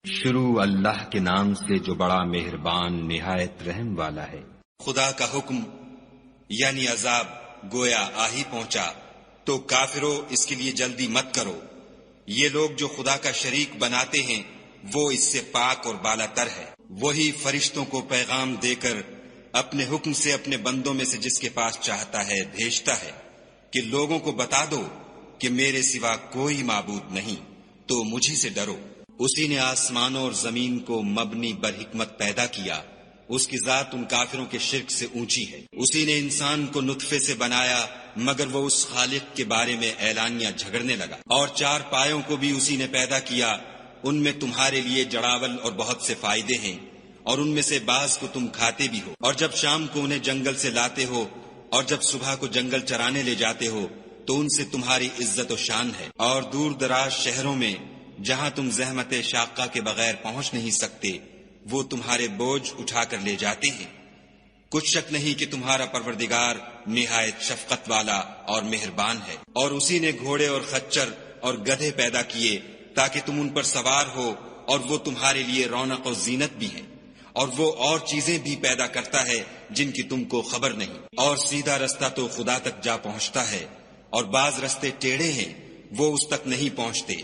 شروع اللہ کے نام سے جو بڑا مہربان نہایت رحم والا ہے۔ خدا کا حکم یعنی عذاب گویا آ ہی پہنچا تو کافروں اس کے لیے جلدی مت کرو۔ یہ لوگ جو خدا کا شریک بناتے ہیں وہ اس سے پاک اور بالا تر ہے۔ وہی فرشتوں کو پیغام دے کر اپنے حکم سے اپنے بندوں میں سے جس کے پاس چاہتا ہے بھیجتا ہے کہ لوگوں کو بتا دو کہ میرے سوا کوئی معبود نہیں، تو مجھی سے ڈرو۔ اسی نے آسمانوں اور زمین کو مبنی بر حکمت پیدا کیا، اس کی ذات ان کافروں کے شرک سے اونچی ہے۔ اسی نے انسان کو نطفے سے بنایا مگر وہ اس خالق کے بارے میں اعلانیہ جھگڑنے لگا۔ اور چار پایوں کو بھی اسی نے پیدا کیا، ان میں تمہارے لیے جڑاول اور بہت سے فائدے ہیں، اور ان میں سے بعض کو تم کھاتے بھی ہو۔ اور جب شام کو انہیں جنگل سے لاتے ہو اور جب صبح کو جنگل چرانے لے جاتے ہو تو ان سے تمہاری عزت و شان ہے۔ اور دور دراز شہروں میں جہاں تم زحمت شاقہ کے بغیر پہنچ نہیں سکتے وہ تمہارے بوجھ اٹھا کر لے جاتے ہیں۔ کچھ شک نہیں کہ تمہارا پروردگار نہایت شفقت والا اور مہربان ہے۔ اور اسی نے گھوڑے اور خچر اور گدھے پیدا کیے تاکہ تم ان پر سوار ہو، اور وہ تمہارے لیے رونق و زینت بھی ہیں۔ اور وہ اور چیزیں بھی پیدا کرتا ہے جن کی تم کو خبر نہیں۔ اور سیدھا رستہ تو خدا تک جا پہنچتا ہے، اور بعض رستے ٹیڑھے ہیں وہ اس تک نہیں پہنچتے،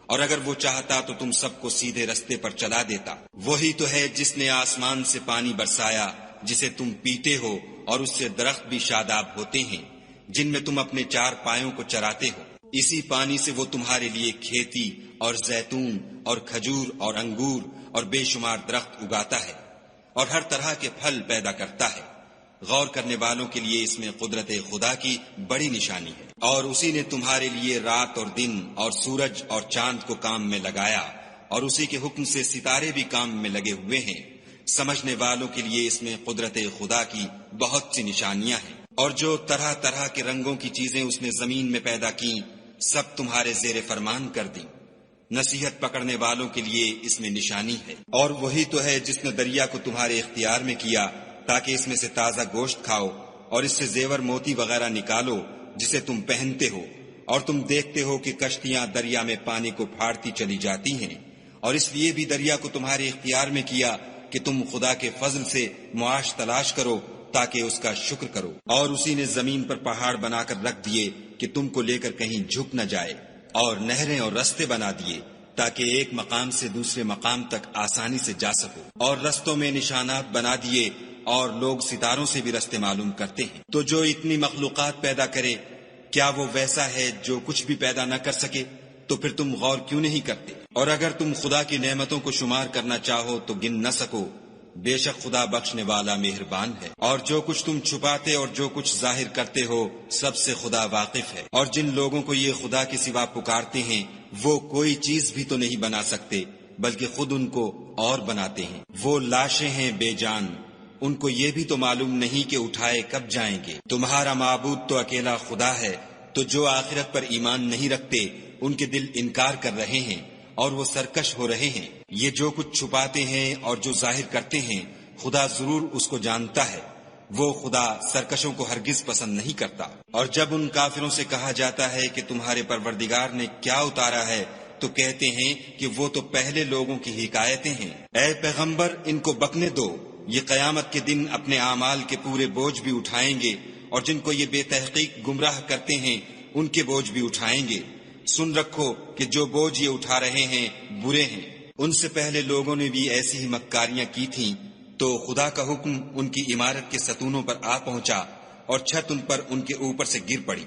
اور اگر وہ چاہتا تو تم سب کو سیدھے رستے پر چلا دیتا۔ وہی تو ہے جس نے آسمان سے پانی برسایا جسے تم پیتے ہو، اور اس سے درخت بھی شاداب ہوتے ہیں جن میں تم اپنے چار پایوں کو چراتے ہو۔ اسی پانی سے وہ تمہارے لیے کھیتی اور زیتون اور کھجور اور انگور اور بے شمار درخت اگاتا ہے، اور ہر طرح کے پھل پیدا کرتا ہے۔ غور کرنے والوں کے لیے اس میں قدرت خدا کی بڑی نشانی ہے۔ اور اسی نے تمہارے لیے رات اور دن اور سورج اور چاند کو کام میں لگایا، اور اسی کے حکم سے ستارے بھی کام میں لگے ہوئے ہیں۔ سمجھنے والوں کے لیے اس میں قدرت خدا کی بہت سی نشانیاں ہیں۔ اور جو طرح طرح کے رنگوں کی چیزیں اس نے زمین میں پیدا کی سب تمہارے زیر فرمان کر دیں۔ نصیحت پکڑنے والوں کے لیے اس میں نشانی ہے۔ اور وہی تو ہے جس نے دریا کو تمہارے اختیار میں کیا تاکہ اس میں سے تازہ گوشت کھاؤ، اور اس سے زیور موتی وغیرہ نکالو جسے تم پہنتے ہو۔ اور تم دیکھتے ہو کہ کشتیاں دریا میں پانی کو پھاڑتی چلی جاتی ہیں، اور اس لیے بھی دریا کو تمہارے اختیار میں کیا کہ تم خدا کے فضل سے معاش تلاش کرو تاکہ اس کا شکر کرو۔ اور اسی نے زمین پر پہاڑ بنا کر رکھ دیے کہ تم کو لے کر کہیں جھک نہ جائے، اور نہریں اور رستے بنا دیے تاکہ ایک مقام سے دوسرے مقام تک آسانی سے جا سکو۔ اور رستوں میں نشانات بنا دیے، اور لوگ ستاروں سے بھی رستے معلوم کرتے ہیں۔ تو جو اتنی مخلوقات پیدا کرے کیا وہ ویسا ہے جو کچھ بھی پیدا نہ کر سکے؟ تو پھر تم غور کیوں نہیں کرتے؟ اور اگر تم خدا کی نعمتوں کو شمار کرنا چاہو تو گن نہ سکو، بے شک خدا بخشنے والا مہربان ہے۔ اور جو کچھ تم چھپاتے اور جو کچھ ظاہر کرتے ہو سب سے خدا واقف ہے۔ اور جن لوگوں کو یہ خدا کے سوا پکارتے ہیں وہ کوئی چیز بھی تو نہیں بنا سکتے بلکہ خود ان کو اور بناتے ہیں۔ وہ لاشیں ہیں بے جان، ان کو یہ بھی تو معلوم نہیں کہ اٹھائے کب جائیں گے۔ تمہارا معبود تو اکیلا خدا ہے، تو جو آخرت پر ایمان نہیں رکھتے ان کے دل انکار کر رہے ہیں اور وہ سرکش ہو رہے ہیں۔ یہ جو کچھ چھپاتے ہیں اور جو ظاہر کرتے ہیں خدا ضرور اس کو جانتا ہے۔ وہ خدا سرکشوں کو ہرگز پسند نہیں کرتا۔ اور جب ان کافروں سے کہا جاتا ہے کہ تمہارے پروردگار نے کیا اتارا ہے تو کہتے ہیں کہ وہ تو پہلے لوگوں کی حکایتیں ہیں۔ اے پیغمبر ان کو بکنے دو، یہ قیامت کے دن اپنے اعمال کے پورے بوجھ بھی اٹھائیں گے، اور جن کو یہ بے تحقیق گمراہ کرتے ہیں ان کے بوجھ بھی اٹھائیں گے۔ سن رکھو کہ جو بوجھ یہ اٹھا رہے ہیں برے ہیں۔ ان سے پہلے لوگوں نے بھی ایسی ہی مکاریاں کی تھیں، تو خدا کا حکم ان کی عمارت کے ستونوں پر آ پہنچا اور چھت ان پر ان کے اوپر سے گر پڑی،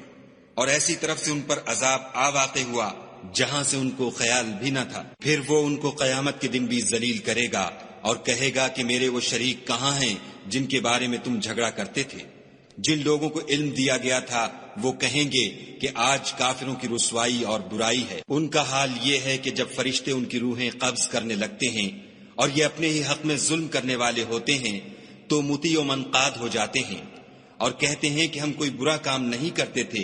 اور ایسی طرف سے ان پر عذاب آ واقع ہوا جہاں سے ان کو خیال بھی نہ تھا۔ پھر وہ ان کو قیامت کے دن بھی ذلیل کرے گا اور کہے گا کہ میرے وہ شریک کہاں ہیں جن کے بارے میں تم جھگڑا کرتے تھے؟ جن لوگوں کو علم دیا گیا تھا وہ کہیں گے کہ آج کافروں کی رسوائی اور برائی ہے۔ ان کا حال یہ ہے کہ جب فرشتے ان کی روحیں قبض کرنے لگتے ہیں اور یہ اپنے ہی حق میں ظلم کرنے والے ہوتے ہیں تو مطیع و منقاد ہو جاتے ہیں اور کہتے ہیں کہ ہم کوئی برا کام نہیں کرتے تھے،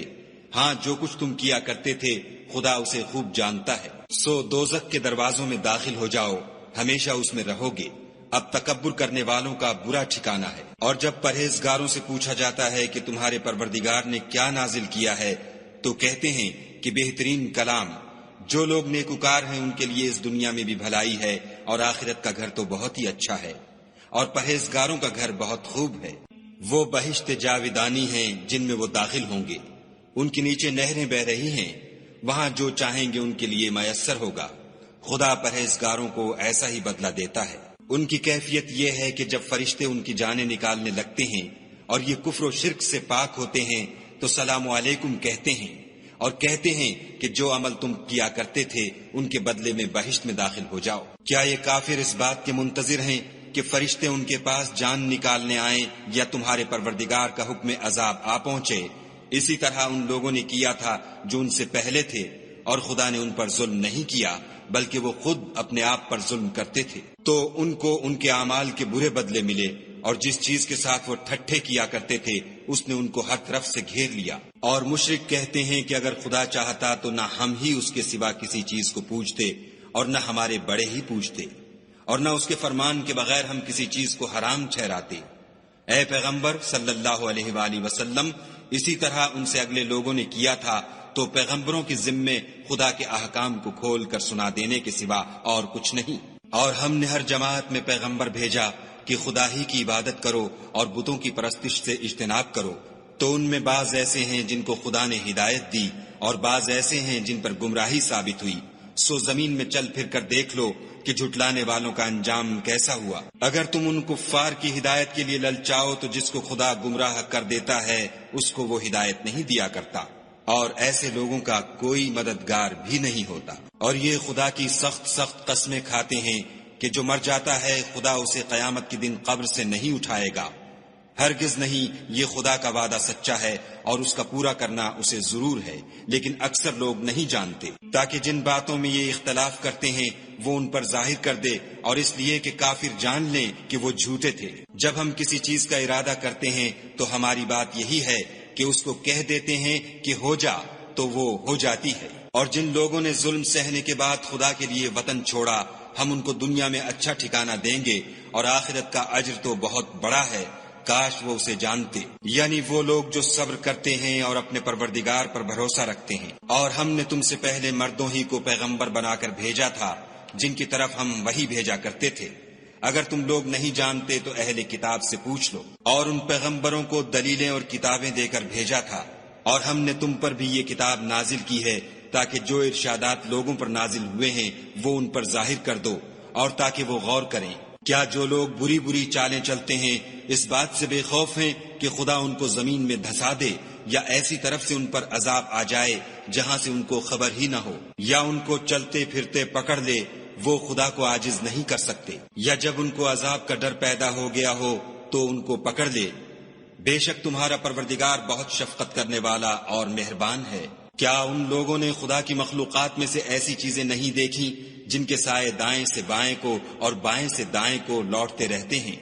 ہاں جو کچھ تم کیا کرتے تھے خدا اسے خوب جانتا ہے۔ سو دوزخ کے دروازوں میں داخل ہو جاؤ، ہمیشہ اس میں رہو گے، اب تکبر کرنے والوں کا برا ٹھکانہ ہے۔ اور جب پرہیزگاروں سے پوچھا جاتا ہے کہ تمہارے پروردگار نے کیا نازل کیا ہے تو کہتے ہیں کہ بہترین کلام جو لوگ نیکوکار ہیں ان کے لیے اس دنیا میں بھی بھلائی ہے اور آخرت کا گھر تو بہت ہی اچھا ہے، اور پرہیزگاروں کا گھر بہت خوب ہے۔ وہ بہشت جاویدانی ہیں جن میں وہ داخل ہوں گے، ان کے نیچے نہریں بہ رہی ہیں، وہاں جو چاہیں گے ان کے لیے میسر ہوگا۔ خدا پرہیزگاروں کو ایسا ہی بدلہ دیتا ہے۔ ان کی کیفیت یہ ہے کہ جب فرشتے ان کی جانیں نکالنے لگتے ہیں اور یہ کفر و شرک سے پاک ہوتے ہیں تو سلام علیکم کہتے ہیں، اور کہتے ہیں کہ جو عمل تم کیا کرتے تھے ان کے بدلے میں بہشت میں داخل ہو جاؤ۔ کیا یہ کافر اس بات کے منتظر ہیں کہ فرشتے ان کے پاس جان نکالنے آئیں یا تمہارے پروردگار کا حکم عذاب آ پہنچے؟ اسی طرح ان لوگوں نے کیا تھا جو ان سے پہلے تھے، اور خدا نے ان پر ظلم نہیں کیا بلکہ وہ خود اپنے آپ پر ظلم کرتے تھے۔ تو ان کو ان کے اعمال کے برے بدلے ملے، اور جس چیز کے ساتھ وہ ٹھٹھے کیا کرتے تھے اس نے ان کو ہر طرف سے گھیر لیا۔ اور مشرک کہتے ہیں کہ اگر خدا چاہتا تو نہ ہم ہی اس کے سوا کسی چیز کو پوجتے اور نہ ہمارے بڑے ہی پوجتے، اور نہ اس کے فرمان کے بغیر ہم کسی چیز کو حرام ٹھہراتے۔ اے پیغمبر صلی اللہ علیہ وآلہ وسلم، اسی طرح ان سے اگلے لوگوں نے کیا تھا، تو پیغمبروں کے ذمے خدا کے احکام کو کھول کر سنا دینے کے سوا اور کچھ نہیں۔ اور ہم نے ہر جماعت میں پیغمبر بھیجا کہ خدا ہی کی عبادت کرو اور بتوں کی پرستش سے اجتناب کرو، تو ان میں بعض ایسے ہیں جن کو خدا نے ہدایت دی اور بعض ایسے ہیں جن پر گمراہی ثابت ہوئی۔ سو زمین میں چل پھر کر دیکھ لو کہ جھٹلانے والوں کا انجام کیسا ہوا۔ اگر تم ان کفار کی ہدایت کے لیے للچاؤ تو جس کو خدا گمراہ کر دیتا ہے اس کو وہ ہدایت نہیں دیا کرتا، اور ایسے لوگوں کا کوئی مددگار بھی نہیں ہوتا۔ اور یہ خدا کی سخت سخت قسمیں کھاتے ہیں کہ جو مر جاتا ہے خدا اسے قیامت کے دن قبر سے نہیں اٹھائے گا۔ ہرگز نہیں، یہ خدا کا وعدہ سچا ہے اور اس کا پورا کرنا اسے ضرور ہے، لیکن اکثر لوگ نہیں جانتے، تاکہ جن باتوں میں یہ اختلاف کرتے ہیں وہ ان پر ظاہر کر دے، اور اس لیے کہ کافر جان لیں کہ وہ جھوٹے تھے۔ جب ہم کسی چیز کا ارادہ کرتے ہیں تو ہماری بات یہی ہے کہ اس کو کہہ دیتے ہیں کہ ہو جا، تو وہ ہو جاتی ہے۔ اور جن لوگوں نے ظلم سہنے کے بعد خدا کے لیے وطن چھوڑا، ہم ان کو دنیا میں اچھا ٹھکانہ دیں گے، اور آخرت کا اجر تو بہت بڑا ہے، کاش وہ اسے جانتے۔ یعنی وہ لوگ جو صبر کرتے ہیں اور اپنے پروردگار پر بھروسہ رکھتے ہیں۔ اور ہم نے تم سے پہلے مردوں ہی کو پیغمبر بنا کر بھیجا تھا جن کی طرف ہم وحی بھیجا کرتے تھے۔ اگر تم لوگ نہیں جانتے تو اہل کتاب سے پوچھ لو۔ اور ان پیغمبروں کو دلیلیں اور کتابیں دے کر بھیجا تھا، اور ہم نے تم پر بھی یہ کتاب نازل کی ہے تاکہ جو ارشادات لوگوں پر نازل ہوئے ہیں وہ ان پر ظاہر کر دو، اور تاکہ وہ غور کریں۔ کیا جو لوگ بری بری چالیں چلتے ہیں اس بات سے بے خوف ہیں کہ خدا ان کو زمین میں دھسا دے، یا ایسی طرف سے ان پر عذاب آ جائے جہاں سے ان کو خبر ہی نہ ہو، یا ان کو چلتے پھرتے پکڑ لے، وہ خدا کو عاجز نہیں کر سکتے، یا جب ان کو عذاب کا ڈر پیدا ہو گیا ہو تو ان کو پکڑ لے۔ بے شک تمہارا پروردگار بہت شفقت کرنے والا اور مہربان ہے۔ کیا ان لوگوں نے خدا کی مخلوقات میں سے ایسی چیزیں نہیں دیکھی جن کے سائے دائیں سے بائیں کو اور بائیں سے دائیں کو لوٹتے رہتے ہیں،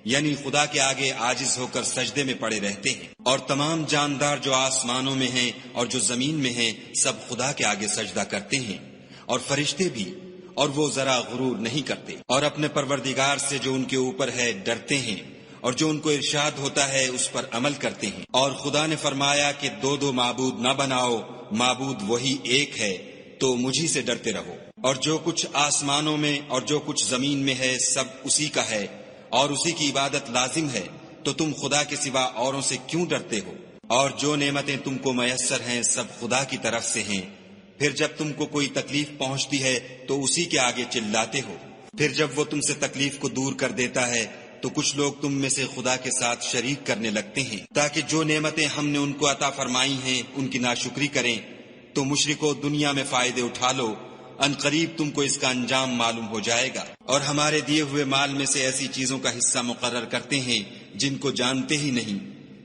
یعنی خدا کے آگے عاجز ہو کر سجدے میں پڑے رہتے ہیں؟ اور تمام جاندار جو آسمانوں میں ہیں اور جو زمین میں ہیں سب خدا کے آگے سجدہ کرتے ہیں، اور فرشتے بھی، اور وہ ذرا غرور نہیں کرتے، اور اپنے پروردگار سے جو ان کے اوپر ہے ڈرتے ہیں، اور جو ان کو ارشاد ہوتا ہے اس پر عمل کرتے ہیں۔ اور خدا نے فرمایا کہ دو دو معبود نہ بناؤ، معبود وہی ایک ہے، تو مجھی سے ڈرتے رہو۔ اور جو کچھ آسمانوں میں اور جو کچھ زمین میں ہے سب اسی کا ہے، اور اسی کی عبادت لازم ہے، تو تم خدا کے سوا اوروں سے کیوں ڈرتے ہو؟ اور جو نعمتیں تم کو میسر ہیں سب خدا کی طرف سے ہیں۔ پھر جب تم کو کوئی تکلیف پہنچتی ہے تو اسی کے آگے چلاتے ہو، پھر جب وہ تم سے تکلیف کو دور کر دیتا ہے تو کچھ لوگ تم میں سے خدا کے ساتھ شریک کرنے لگتے ہیں تاکہ جو نعمتیں ہم نے ان کو عطا فرمائی ہیں ان کی ناشکری کریں۔ تو مشرکو دنیا میں فائدے اٹھا لو، ان قریب تم کو اس کا انجام معلوم ہو جائے گا۔ اور ہمارے دیے ہوئے مال میں سے ایسی چیزوں کا حصہ مقرر کرتے ہیں جن کو جانتے ہی نہیں۔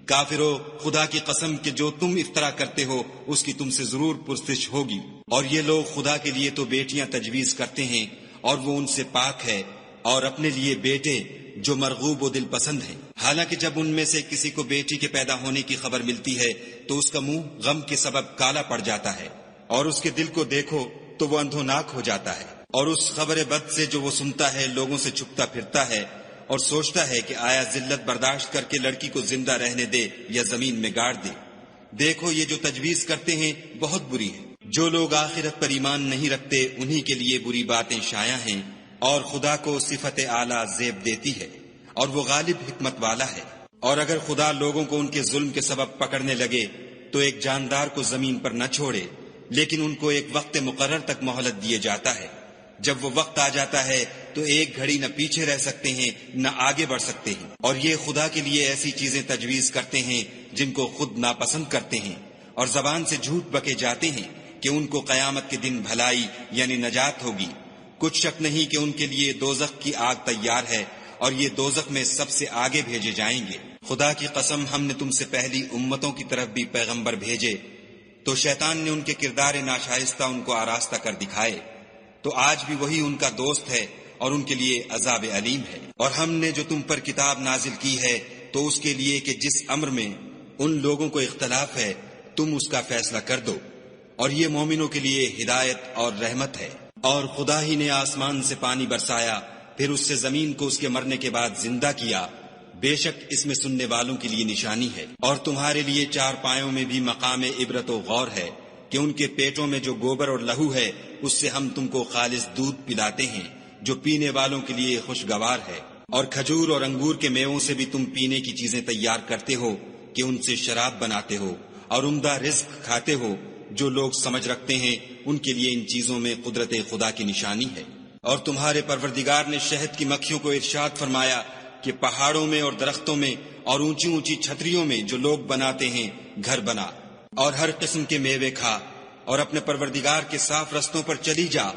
کافرو، خدا کی قسم کہ جو تم افطرا کرتے ہو اس کی تم سے ضرور پرسش ہوگی۔ اور یہ لوگ خدا کے لیے تو بیٹیاں تجویز کرتے ہیں اور وہ ان سے پاک ہے، اور اپنے لیے بیٹے جو مرغوب و دل پسند ہیں، حالانکہ جب ان میں سے کسی کو بیٹی کے پیدا ہونے کی خبر ملتی ہے تو اس کا منہ غم کے سبب کالا پڑ جاتا ہے، اور اس کے دل کو دیکھو تو وہ اندھوناک ہو جاتا ہے، اور اس خبر بد سے جو وہ سنتا ہے لوگوں سے چھپتا پھرتا ہے اور سوچتا ہے کہ آیا ذلت برداشت کر کے لڑکی کو زندہ رہنے دے یا زمین میں گاڑ دے۔ دیکھو یہ جو تجویز کرتے ہیں بہت بری ہے۔ جو لوگ آخرت پر ایمان نہیں رکھتے انہی کے لیے بری باتیں شائع ہیں، اور خدا کو صفت اعلیٰ زیب دیتی ہے، اور وہ غالب حکمت والا ہے۔ اور اگر خدا لوگوں کو ان کے ظلم کے سبب پکڑنے لگے تو ایک جاندار کو زمین پر نہ چھوڑے، لیکن ان کو ایک وقت مقرر تک مہلت دیے جاتا ہے۔ جب وہ وقت آ جاتا ہے تو ایک گھڑی نہ پیچھے رہ سکتے ہیں نہ آگے بڑھ سکتے ہیں، اور یہ خدا کے لیے ایسی چیزیں تجویز کرتے ہیں جن کو خود ناپسند کرتے ہیں، اور زبان سے جھوٹ بکے جاتے ہیں کہ ان کو قیامت کے دن بھلائی یعنی نجات ہوگی۔ کچھ شک نہیں کہ ان کے لیے دوزخ کی آگ تیار ہے، اور یہ دوزخ میں سب سے آگے بھیجے جائیں گے۔ خدا کی قسم، ہم نے تم سے پہلی امتوں کی طرف بھی پیغمبر بھیجے تو شیطان نے ان کے کردار ناشائستہ ان کو آراستہ کر دکھائے، تو آج بھی وہی ان کا دوست ہے اور ان کے لیے عذاب علیم ہے۔ اور ہم نے جو تم پر کتاب نازل کی ہے تو اس کے لیے کہ جس امر میں ان لوگوں کو اختلاف ہے تم اس کا فیصلہ کر دو، اور یہ مومنوں کے لیے ہدایت اور رحمت ہے۔ اور خدا ہی نے آسمان سے پانی برسایا، پھر اس سے زمین کو اس کے مرنے کے بعد زندہ کیا، بے شک اس میں سننے والوں کے لیے نشانی ہے۔ اور تمہارے لیے چار پایوں میں بھی مقام عبرت و غور ہے کہ ان کے پیٹوں میں جو گوبر اور لہو ہے اس سے ہم تم کو خالص دودھ پلاتے ہیں جو پینے والوں کے لیے خوشگوار ہے، اور کھجور اور انگور کے میووں سے بھی تم پینے کی چیزیں تیار کرتے ہو کہ ان سے شراب بناتے ہو، اور عمدہ رزق کھاتے ہو۔ جو لوگ سمجھ رکھتے ہیں ان کے لیے ان چیزوں میں قدرت خدا کی نشانی ہے۔ اور تمہارے پروردگار نے شہد کی مکھیوں کو ارشاد فرمایا کہ پہاڑوں میں اور درختوں میں اور اونچی اونچی چھتریوں میں جو لوگ بناتے ہیں گھر بنا، اور ہر قسم کے میوے کھا، اور اپنے پروردگار کے صاف رستوں پر چلی جا۔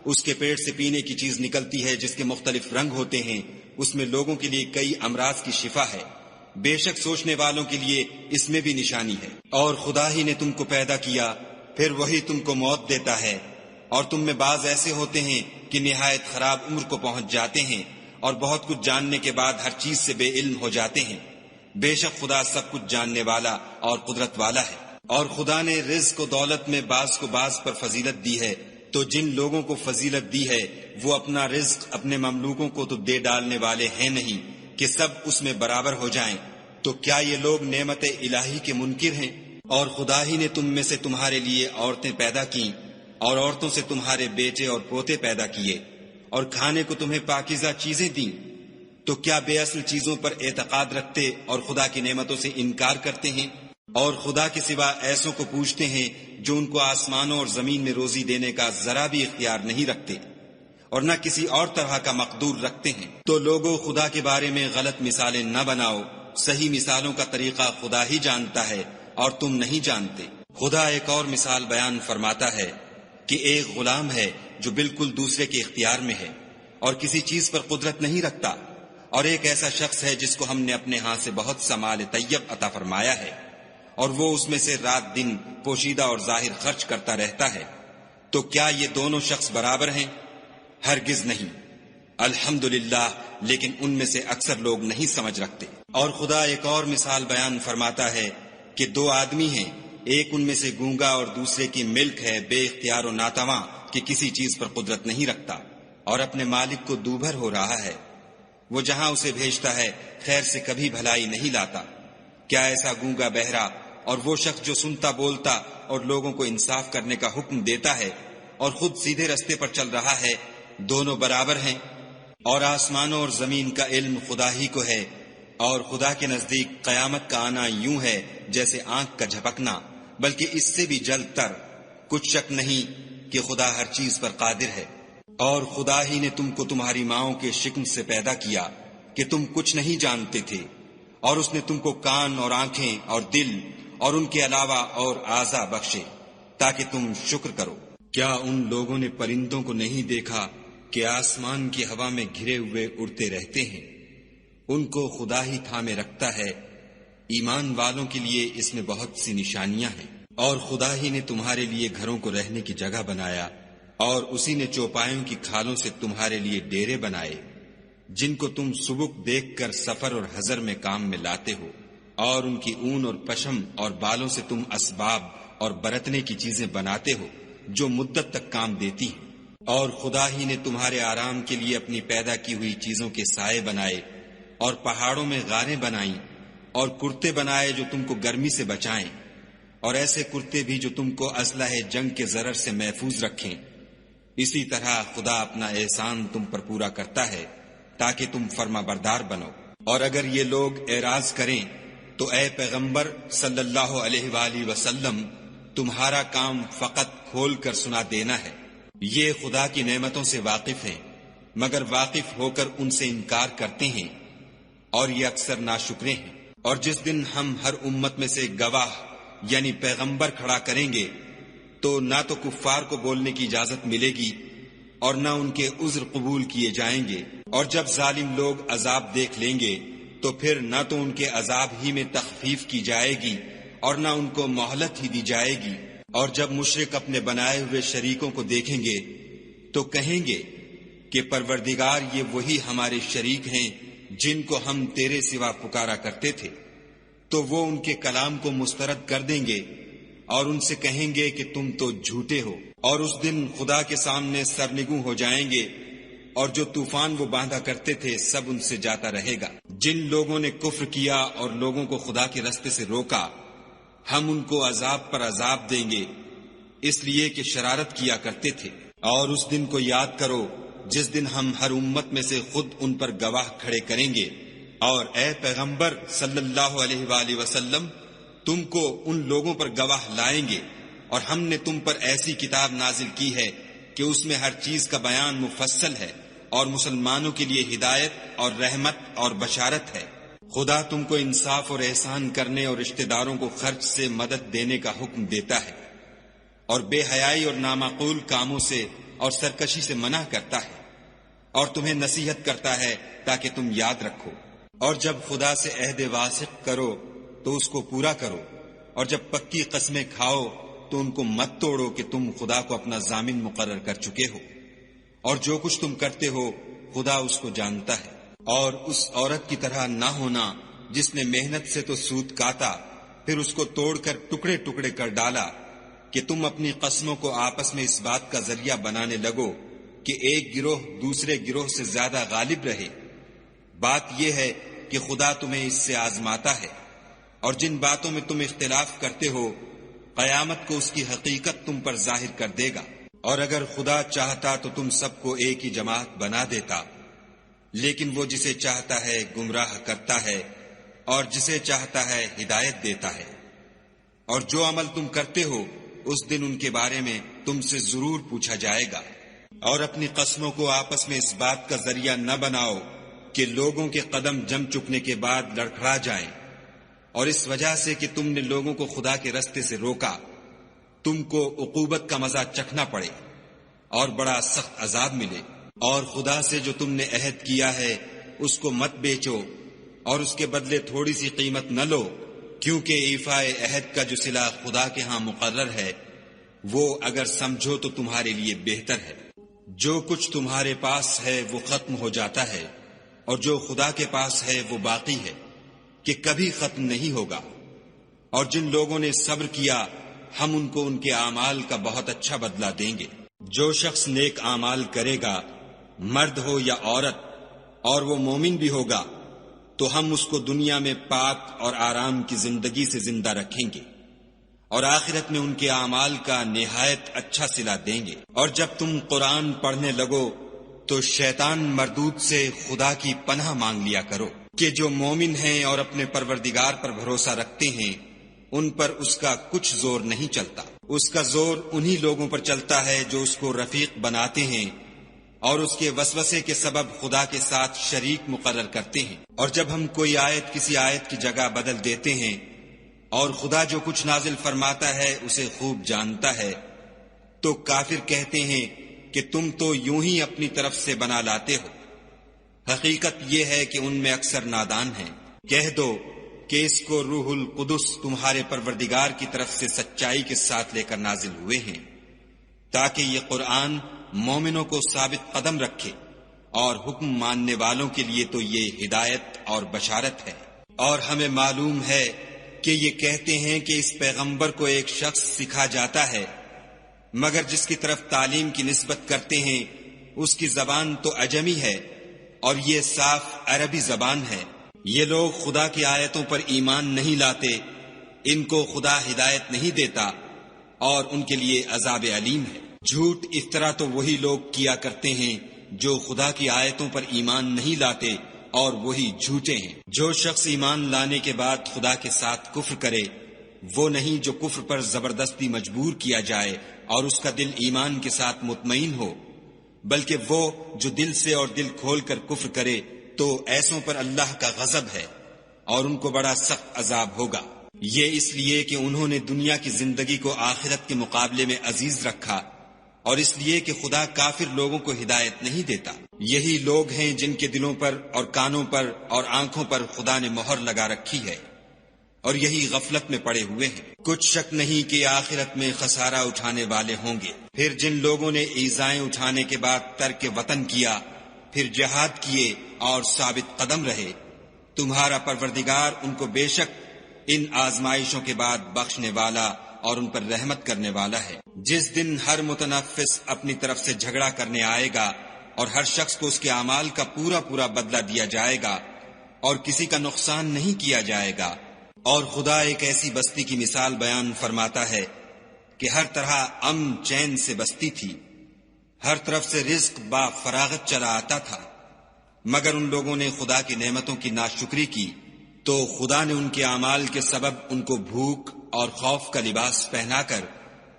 اس کے پیٹ سے پینے کی چیز نکلتی ہے جس کے مختلف رنگ ہوتے ہیں، اس میں لوگوں کے لیے کئی امراض کی شفا ہے، بے شک سوچنے والوں کے لیے اس میں بھی نشانی ہے۔ اور خدا ہی نے تم کو پیدا کیا، پھر وہی تم کو موت دیتا ہے، اور تم میں بعض ایسے ہوتے ہیں کہ نہایت خراب عمر کو پہنچ جاتے ہیں، اور بہت کچھ جاننے کے بعد ہر چیز سے بے علم ہو جاتے ہیں۔ بے شک خدا سب کچھ جاننے والا اور قدرت والا ہے۔ اور خدا نے رزق و دولت میں بعض کو بعض پر فضیلت دی ہے، تو جن لوگوں کو فضیلت دی ہے وہ اپنا رزق اپنے مملوکوں کو تو دے ڈالنے والے ہیں نہیں کہ سب اس میں برابر ہو جائیں، تو کیا یہ لوگ نعمت الہی کے منکر ہیں؟ اور خدا ہی نے تم میں سے تمہارے لیے عورتیں پیدا کیں، اور عورتوں سے تمہارے بیٹے اور پوتے پیدا کیے، اور کھانے کو تمہیں پاکیزہ چیزیں دیں، تو کیا بے اصل چیزوں پر اعتقاد رکھتے اور خدا کی نعمتوں سے انکار کرتے ہیں؟ اور خدا کے سوا ایسوں کو پوچھتے ہیں جو ان کو آسمانوں اور زمین میں روزی دینے کا ذرا بھی اختیار نہیں رکھتے، اور نہ کسی اور طرح کا مقدور رکھتے ہیں۔ تو لوگوں، خدا کے بارے میں غلط مثالیں نہ بناؤ، صحیح مثالوں کا طریقہ خدا ہی جانتا ہے اور تم نہیں جانتے۔ خدا ایک اور مثال بیان فرماتا ہے کہ ایک غلام ہے جو بالکل دوسرے کے اختیار میں ہے اور کسی چیز پر قدرت نہیں رکھتا، اور ایک ایسا شخص ہے جس کو ہم نے اپنے ہاں سے بہت سا مال طیب عطا فرمایا ہے، اور وہ اس میں سے رات دن پوشیدہ اور ظاہر خرچ کرتا رہتا ہے۔ تو کیا یہ دونوں شخص برابر ہیں؟ ہرگز نہیں۔ الحمدللہ، لیکن ان میں سے اکثر لوگ نہیں سمجھ رکھتے۔ اور خدا ایک اور مثال بیان فرماتا ہے کہ دو آدمی ہیں، ایک ان میں سے گونگا اور دوسرے کی ملک ہے بے اختیار و ناتواں کہ کسی چیز پر قدرت نہیں رکھتا، اور اپنے مالک کو دوبھر ہو رہا ہے، وہ جہاں اسے بھیجتا ہے خیر سے کبھی بھلائی نہیں لاتا۔ کیا ایسا گونگا بہرا اور وہ شخص جو سنتا بولتا اور لوگوں کو انصاف کرنے کا حکم دیتا ہے اور خود سیدھے رستے پر چل رہا ہے، دونوں برابر ہیں؟ اور آسمانوں اور زمین کا علم خدا ہی کو ہے، اور خدا کے نزدیک قیامت کا آنا یوں ہے جیسے آنکھ کا جھپکنا، بلکہ اس سے بھی جلد تر۔ کچھ شک نہیں کہ خدا ہر چیز پر قادر ہے۔ اور خدا ہی نے تم کو تمہاری ماؤں کے شکم سے پیدا کیا کہ تم کچھ نہیں جانتے تھے، اور اس نے تم کو کان اور آنکھیں اور دل اور ان کے علاوہ اور اعضاء بخشے تاکہ تم شکر کرو۔ کیا ان لوگوں نے پرندوں کو نہیں دیکھا کہ آسمان کی ہوا میں گھرے ہوئے اڑتے رہتے ہیں؟ ان کو خدا ہی تھامے رکھتا ہے۔ ایمان والوں کے لیے اس میں بہت سی نشانیاں ہیں۔ اور خدا ہی نے تمہارے لیے گھروں کو رہنے کی جگہ بنایا، اور اسی نے چوپایوں کی کھالوں سے تمہارے لیے ڈیرے بنائے جن کو تم سبک دیکھ کر سفر اور حضر میں کام میں لاتے ہو، اور ان کی اون اور پشم اور بالوں سے تم اسباب اور برتنے کی چیزیں بناتے ہو جو مدت تک کام دیتی ہیں۔ اور خدا ہی نے تمہارے آرام کے لیے اپنی پیدا کی ہوئی چیزوں کے سائے بنائے، اور پہاڑوں میں غاریں بنائیں، اور کرتے بنائے جو تم کو گرمی سے بچائیں، اور ایسے کرتے بھی جو تم کو اسلحہ جنگ کے ضرر سے محفوظ رکھیں۔ اسی طرح خدا اپنا احسان تم پر پورا کرتا ہے تاکہ تم فرما بردار بنو۔ اور اگر یہ لوگ اعراض کریں تو اے پیغمبر صلی اللہ علیہ وآلہ وسلم، تمہارا کام فقط کھول کر سنا دینا ہے۔ یہ خدا کی نعمتوں سے واقف ہیں، مگر واقف ہو کر ان سے انکار کرتے ہیں، اور یہ اکثر ناشکرے ہیں۔ اور جس دن ہم ہر امت میں سے گواہ یعنی پیغمبر کھڑا کریں گے تو نہ تو کفار کو بولنے کی اجازت ملے گی اور نہ ان کے عذر قبول کیے جائیں گے۔ اور جب ظالم لوگ عذاب دیکھ لیں گے تو پھر نہ تو ان کے عذاب ہی میں تخفیف کی جائے گی اور نہ ان کو مہلت ہی دی جائے گی۔ اور جب مشرک اپنے بنائے ہوئے شریکوں کو دیکھیں گے تو کہیں گے کہ پروردگار یہ وہی ہمارے شریک ہیں جن کو ہم تیرے سوا پکارا کرتے تھے، تو وہ ان کے کلام کو مسترد کر دیں گے اور ان سے کہیں گے کہ تم تو جھوٹے ہو۔ اور اس دن خدا کے سامنے سرنگوں ہو جائیں گے، اور جو طوفان وہ باندھا کرتے تھے سب ان سے جاتا رہے گا۔ جن لوگوں نے کفر کیا اور لوگوں کو خدا کے رستے سے روکا، ہم ان کو عذاب پر عذاب دیں گے، اس لیے کہ شرارت کیا کرتے تھے۔ اور اس دن کو یاد کرو جس دن ہم ہر امت میں سے خود ان پر گواہ کھڑے کریں گے۔ اور اے پیغمبر صلی اللہ علیہ وآلہ وسلم، تم کو ان لوگوں پر گواہ لائیں گے، اور ہم نے تم پر ایسی کتاب نازل کی ہے کہ اس میں ہر چیز کا بیان مفصل ہے، اور مسلمانوں کے لیے ہدایت اور رحمت اور بشارت ہے۔ خدا تم کو انصاف اور احسان کرنے اور رشتہ داروں کو خرچ سے مدد دینے کا حکم دیتا ہے، اور بے حیائی اور نامعقول کاموں سے اور سرکشی سے منع کرتا ہے، اور تمہیں نصیحت کرتا ہے تاکہ تم یاد رکھو۔ اور جب خدا سے عہد واثق کرو تو اس کو پورا کرو، اور جب پکی قسمیں کھاؤ تو ان کو مت توڑو کہ تم خدا کو اپنا ضامن مقرر کر چکے ہو، اور جو کچھ تم کرتے ہو خدا اس کو جانتا ہے۔ اور اس عورت کی طرح نہ ہونا جس نے محنت سے تو سود کاتا پھر اس کو توڑ کر ٹکڑے ٹکڑے کر ڈالا، کہ تم اپنی قسموں کو آپس میں اس بات کا ذریعہ بنانے لگو کہ ایک گروہ دوسرے گروہ سے زیادہ غالب رہے۔ بات یہ ہے کہ خدا تمہیں اس سے آزماتا ہے، اور جن باتوں میں تم اختلاف کرتے ہو قیامت کو اس کی حقیقت تم پر ظاہر کر دے گا۔ اور اگر خدا چاہتا تو تم سب کو ایک ہی جماعت بنا دیتا، لیکن وہ جسے چاہتا ہے گمراہ کرتا ہے اور جسے چاہتا ہے ہدایت دیتا ہے۔ اور جو عمل تم کرتے ہو اس دن ان کے بارے میں تم سے ضرور پوچھا جائے گا۔ اور اپنی قسموں کو آپس میں اس بات کا ذریعہ نہ بناؤ کہ لوگوں کے قدم جم چکنے کے بعد لڑکھڑا جائیں، اور اس وجہ سے کہ تم نے لوگوں کو خدا کے رستے سے روکا تم کو عقوبت کا مزہ چکھنا پڑے اور بڑا سخت عذاب ملے۔ اور خدا سے جو تم نے عہد کیا ہے اس کو مت بیچو، اور اس کے بدلے تھوڑی سی قیمت نہ لو، کیونکہ ایفائے عہد کا جو صلہ خدا کے ہاں مقرر ہے وہ اگر سمجھو تو تمہارے لیے بہتر ہے۔ جو کچھ تمہارے پاس ہے وہ ختم ہو جاتا ہے، اور جو خدا کے پاس ہے وہ باقی ہے کہ کبھی ختم نہیں ہوگا۔ اور جن لوگوں نے صبر کیا ہم ان کو ان کے اعمال کا بہت اچھا بدلہ دیں گے۔ جو شخص نیک اعمال کرے گا، مرد ہو یا عورت، اور وہ مومن بھی ہوگا، تو ہم اس کو دنیا میں پاک اور آرام کی زندگی سے زندہ رکھیں گے، اور آخرت میں ان کے اعمال کا نہایت اچھا صلہ دیں گے۔ اور جب تم قرآن پڑھنے لگو تو شیطان مردود سے خدا کی پناہ مانگ لیا کرو، کہ جو مومن ہیں اور اپنے پروردگار پر بھروسہ رکھتے ہیں ان پر اس کا کچھ زور نہیں چلتا۔ اس کا زور انہی لوگوں پر چلتا ہے جو اس کو رفیق بناتے ہیں اور اس کے وسوسے کے سبب خدا کے ساتھ شریک مقرر کرتے ہیں۔ اور جب ہم کوئی آیت کسی آیت کی جگہ بدل دیتے ہیں اور خدا جو کچھ نازل فرماتا ہے اسے خوب جانتا ہے، تو کافر کہتے ہیں کہ تم تو یوں ہی اپنی طرف سے بنا لاتے ہو۔ حقیقت یہ ہے کہ ان میں اکثر نادان ہیں۔ کہہ دو کہ اس کو روح القدس تمہارے پروردگار کی طرف سے سچائی کے ساتھ لے کر نازل ہوئے ہیں، تاکہ یہ قرآن مومنوں کو ثابت قدم رکھے، اور حکم ماننے والوں کے لیے تو یہ ہدایت اور بشارت ہے۔ اور ہمیں معلوم ہے کہ یہ کہتے ہیں کہ اس پیغمبر کو ایک شخص سکھا جاتا ہے، مگر جس کی طرف تعلیم کی نسبت کرتے ہیں اس کی زبان تو عجمی ہے اور یہ صاف عربی زبان ہے۔ یہ لوگ خدا کی آیتوں پر ایمان نہیں لاتے ان کو خدا ہدایت نہیں دیتا اور ان کے لیے عذاب علیم ہے۔ جھوٹ افطرا تو وہی لوگ کیا کرتے ہیں جو خدا کی آیتوں پر ایمان نہیں لاتے اور وہی جھوٹے ہیں۔ جو شخص ایمان لانے کے بعد خدا کے ساتھ کفر کرے وہ نہیں جو کفر پر زبردستی مجبور کیا جائے اور اس کا دل ایمان کے ساتھ مطمئن ہو، بلکہ وہ جو دل سے اور دل کھول کر کفر کرے تو ایسوں پر اللہ کا غضب ہے اور ان کو بڑا سخت عذاب ہوگا۔ یہ اس لیے کہ انہوں نے دنیا کی زندگی کو آخرت کے مقابلے میں عزیز رکھا اور اس لیے کہ خدا کافر لوگوں کو ہدایت نہیں دیتا۔ یہی لوگ ہیں جن کے دلوں پر اور کانوں پر اور آنکھوں پر خدا نے مہر لگا رکھی ہے اور یہی غفلت میں پڑے ہوئے ہیں۔ کچھ شک نہیں کہ آخرت میں خسارہ اٹھانے والے ہوں گے۔ پھر جن لوگوں نے ایذائیں اٹھانے کے بعد ترک وطن کیا، پھر جہاد کیے اور ثابت قدم رہے، تمہارا پروردگار ان کو بے شک ان آزمائشوں کے بعد بخشنے والا اور ان پر رحمت کرنے والا ہے۔ جس دن ہر متنفس اپنی طرف سے جھگڑا کرنے آئے گا اور ہر شخص کو اس کے اعمال کا پورا پورا بدلہ دیا جائے گا اور کسی کا نقصان نہیں کیا جائے گا۔ اور خدا ایک ایسی بستی کی مثال بیان فرماتا ہے کہ ہر طرح امن چین سے بستی تھی، ہر طرف سے رزق با فراغت چلا آتا تھا، مگر ان لوگوں نے خدا کی نعمتوں کی ناشکری کی تو خدا نے ان کے اعمال کے سبب ان کو بھوک اور خوف کا لباس پہنا کر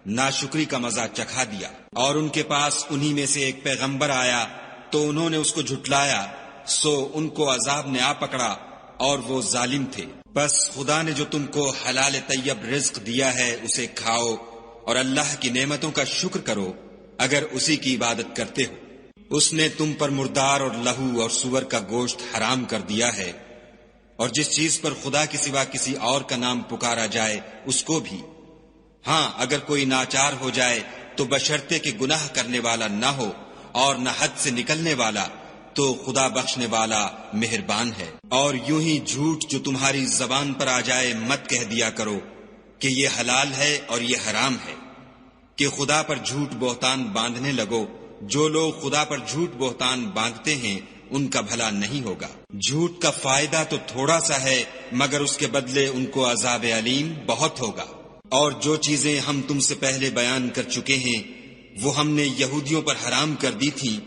ناشکری کا مزہ چکھا دیا۔ اور ان کے پاس انہی میں سے ایک پیغمبر آیا تو انہوں نے اس کو جھٹلایا، سو ان کو عذاب نے آ پکڑا اور وہ ظالم تھے۔ بس خدا نے جو تم کو حلال طیب رزق دیا ہے اسے کھاؤ اور اللہ کی نعمتوں کا شکر کرو اگر اسی کی عبادت کرتے ہو۔ اس نے تم پر مردار اور لہو اور سور کا گوشت حرام کر دیا ہے، اور جس چیز پر خدا کے سوا کسی اور کا نام پکارا جائے اس کو بھی۔ ہاں اگر کوئی ناچار ہو جائے تو بشرطے کہ گناہ کرنے والا نہ ہو اور نہ حد سے نکلنے والا، تو خدا بخشنے والا مہربان ہے۔ اور یوں ہی جھوٹ جو تمہاری زبان پر آ جائے مت کہہ دیا کرو کہ یہ حلال ہے اور یہ حرام ہے، کہ خدا پر جھوٹ بہتان باندھنے لگو۔ جو لوگ خدا پر جھوٹ بہتان باندھتے ہیں ان کا بھلا نہیں ہوگا۔ جھوٹ کا فائدہ تو تھوڑا سا ہے مگر اس کے بدلے ان کو عذاب علیم بہت ہوگا۔ اور جو چیزیں ہم تم سے پہلے بیان کر چکے ہیں وہ ہم نے یہودیوں پر حرام کر دی تھیں،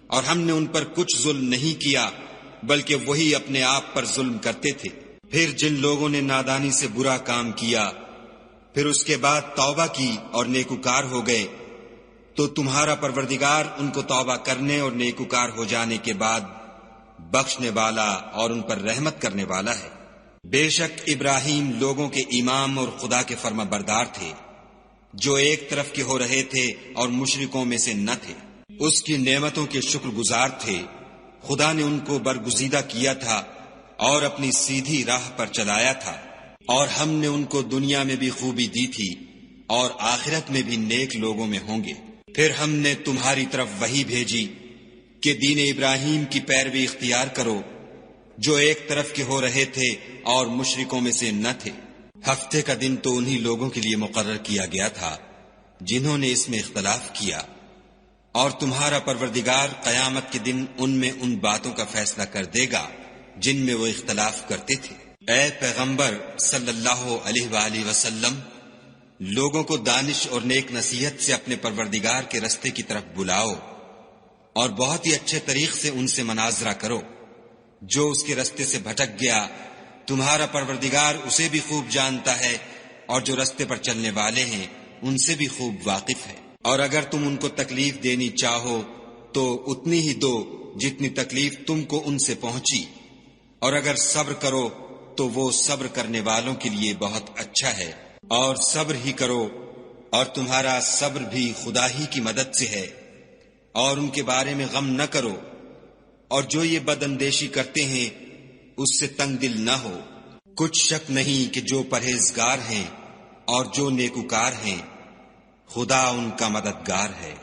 اور ہم نے ان پر کچھ ظلم نہیں کیا بلکہ وہی اپنے آپ پر ظلم کرتے تھے۔ پھر جن لوگوں نے نادانی سے برا کام کیا پھر اس کے بعد توبہ کی اور نیکوکار ہو گئے تو تمہارا پروردگار ان کو توبہ کرنے اور نیکوکار ہو جانے کے بعد بخشنے والا اور ان پر رحمت کرنے والا ہے۔ بے شک ابراہیم لوگوں کے امام اور خدا کے فرما بردار تھے، جو ایک طرف کے ہو رہے تھے اور مشرکوں میں سے نہ تھے۔ اس کی نعمتوں کے شکر گزار تھے۔ خدا نے ان کو برگزیدہ کیا تھا اور اپنی سیدھی راہ پر چلایا تھا، اور ہم نے ان کو دنیا میں بھی خوبی دی تھی اور آخرت میں بھی نیک لوگوں میں ہوں گے۔ پھر ہم نے تمہاری طرف وحی بھیجی کہ دین ابراہیم کی پیروی اختیار کرو، جو ایک طرف کے ہو رہے تھے اور مشرکوں میں سے نہ تھے۔ ہفتے کا دن تو انہی لوگوں کے لیے مقرر کیا گیا تھا جنہوں نے اس میں اختلاف کیا، اور تمہارا پروردگار قیامت کے دن ان میں ان باتوں کا فیصلہ کر دے گا جن میں وہ اختلاف کرتے تھے۔ اے پیغمبر صلی اللہ علیہ وآلہ وسلم، لوگوں کو دانش اور نیک نصیحت سے اپنے پروردگار کے رستے کی طرف بلاؤ اور بہت ہی اچھے طریق سے ان سے مناظرہ کرو۔ جو اس کے رستے سے بھٹک گیا تمہارا پروردگار اسے بھی خوب جانتا ہے، اور جو رستے پر چلنے والے ہیں ان سے بھی خوب واقف ہے۔ اور اگر تم ان کو تکلیف دینی چاہو تو اتنی ہی دو جتنی تکلیف تم کو ان سے پہنچی، اور اگر صبر کرو تو وہ صبر کرنے والوں کے لیے بہت اچھا ہے۔ اور صبر ہی کرو، اور تمہارا صبر بھی خدا ہی کی مدد سے ہے، اور ان کے بارے میں غم نہ کرو، اور جو یہ بد اندیشی کرتے ہیں اس سے تنگ دل نہ ہو۔ کچھ شک نہیں کہ جو پرہیزگار ہیں اور جو نیکوکار ہیں خدا ان کا مددگار ہے۔